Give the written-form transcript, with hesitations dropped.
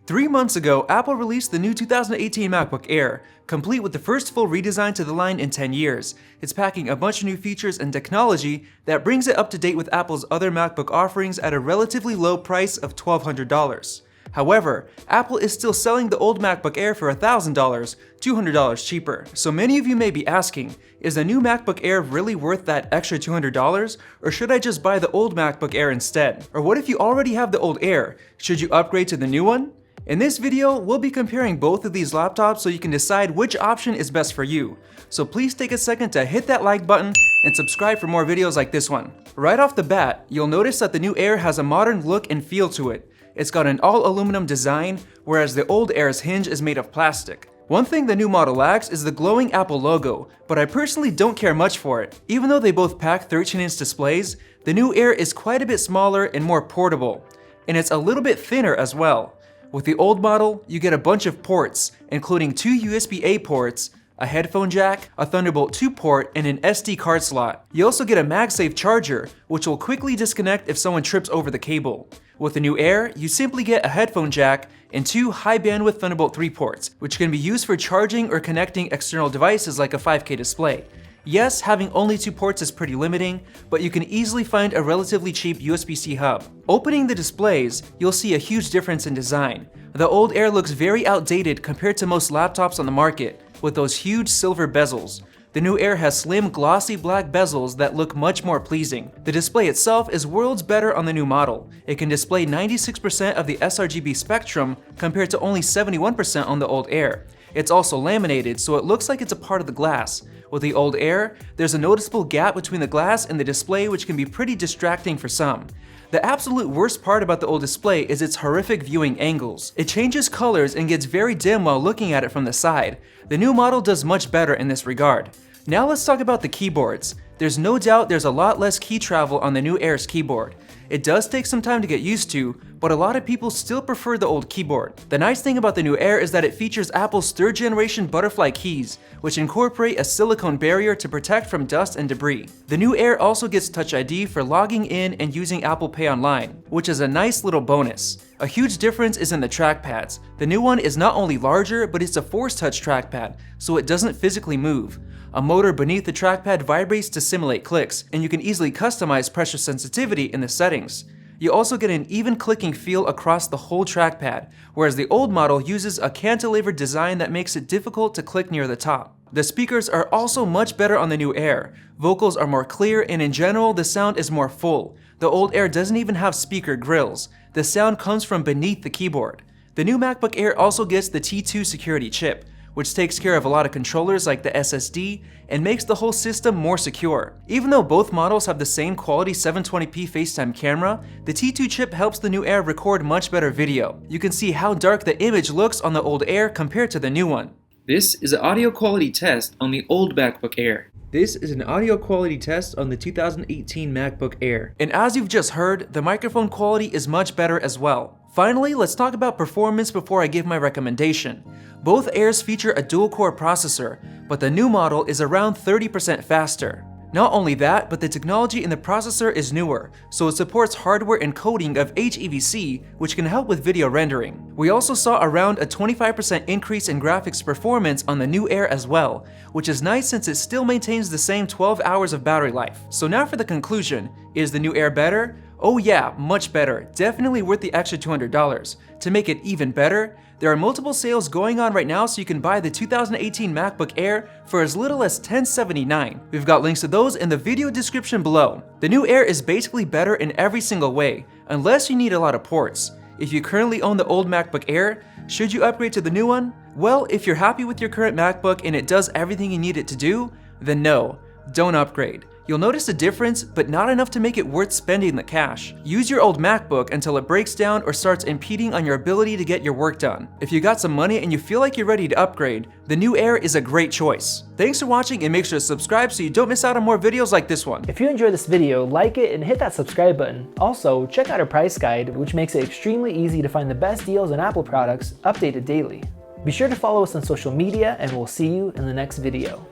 3 months ago, Apple released the new 2018 MacBook Air, complete with the first full redesign to the line in 10 years. It's packing a bunch of new features and technology that brings it up to date with Apple's other MacBook offerings at a relatively low price of $1,200. However, Apple is still selling the old MacBook Air for $1,000, $200 cheaper. So many of you may be asking, is the new MacBook Air really worth that extra $200, or should I just buy the old MacBook Air instead? Or what if you already have the old Air? Should you upgrade to the new one? In this video, we'll be comparing both of these laptops so you can decide which option is best for you. So please take a second to hit that like button and subscribe for more videos like this one. Right off the bat, you'll notice that the new Air has a modern look and feel to it. It's got an all aluminum design, whereas the old Air's hinge is made of plastic. One thing the new model lacks is the glowing Apple logo, but I personally don't care much for it. Even though they both pack 13-inch displays, the new Air is quite a bit smaller and more portable. And it's a little bit thinner as well. With the old model, you get a bunch of ports, including 2 USB-A ports, a headphone jack, a Thunderbolt 2 port, and an SD card slot. You also get a MagSafe charger, which will quickly disconnect if someone trips over the cable. With the new Air, you simply get a headphone jack and 2 high-bandwidth Thunderbolt 3 ports, which can be used for charging or connecting external devices like a 5K display. Yes, having only 2 ports is pretty limiting, but you can easily find a relatively cheap USB-C hub. Opening the displays, you'll see a huge difference in design. The old Air looks very outdated compared to most laptops on the market, with those huge silver bezels. The new Air has slim, glossy black bezels that look much more pleasing. The display itself is worlds better on the new model. It can display 96% of the sRGB spectrum compared to only 71% on the old Air. It's also laminated, so it looks like it's a part of the glass. With the old Air, there's a noticeable gap between the glass and the display, which can be pretty distracting for some. The absolute worst part about the old display is its horrific viewing angles. It changes colors and gets very dim while looking at it from the side. The new model does much better in this regard. Now let's talk about the keyboards. There's no doubt there's a lot less key travel on the new Air's keyboard. It does take some time to get used to, but a lot of people still prefer the old keyboard. The nice thing about the new Air is that it features Apple's 3rd generation butterfly keys, which incorporate a silicone barrier to protect from dust and debris. The new Air also gets Touch ID for logging in and using Apple Pay online, which is a nice little bonus. A huge difference is in the trackpads. The new one is not only larger, but it's a Force Touch trackpad, so it doesn't physically move. A motor beneath the trackpad vibrates to simulate clicks, and you can easily customize pressure sensitivity in the settings. You also get an even clicking feel across the whole trackpad, whereas the old model uses a cantilevered design that makes it difficult to click near the top. The speakers are also much better on the new Air. Vocals are more clear, and in general, the sound is more full. The old Air doesn't even have speaker grills. The sound comes from beneath the keyboard. The new MacBook Air also gets the T2 security chip, which takes care of a lot of controllers like the SSD and makes the whole system more secure. Even though both models have the same quality 720p FaceTime camera, the T2 chip helps the new Air record much better video. You can see how dark the image looks on the old Air compared to the new one. This is an audio quality test on the old MacBook Air. This is an audio quality test on the 2018 MacBook Air. And as you've just heard, the microphone quality is much better as well. Finally, let's talk about performance before I give my recommendation. Both Airs feature a dual-core processor, but the new model is around 30% faster. Not only that, but the technology in the processor is newer, so it supports hardware encoding of HEVC, which can help with video rendering. We also saw around a 25% increase in graphics performance on the new Air as well, which is nice since it still maintains the same 12 hours of battery life. So now for the conclusion, is the new Air better? Oh yeah, much better. Definitely worth the extra $200. To make it even better, there are multiple sales going on right now, so you can buy the 2018 MacBook Air for as little as $1,079. We've got links to those in the video description below. The new Air is basically better in every single way, unless you need a lot of ports. If you currently own the old MacBook Air, should you upgrade to the new one? Well, if you're happy with your current MacBook and it does everything you need it to do, then no, don't upgrade. You'll notice a difference, but not enough to make it worth spending the cash. Use your old MacBook until it breaks down or starts impeding on your ability to get your work done. If you got some money and you feel like you're ready to upgrade, the new Air is a great choice. Thanks for watching, and make sure to subscribe so you don't miss out on more videos like this one. If you enjoyed this video, like it and hit that subscribe button. Also, check out our price guide, which makes it extremely easy to find the best deals on Apple products, updated daily. Be sure to follow us on social media, and we'll see you in the next video.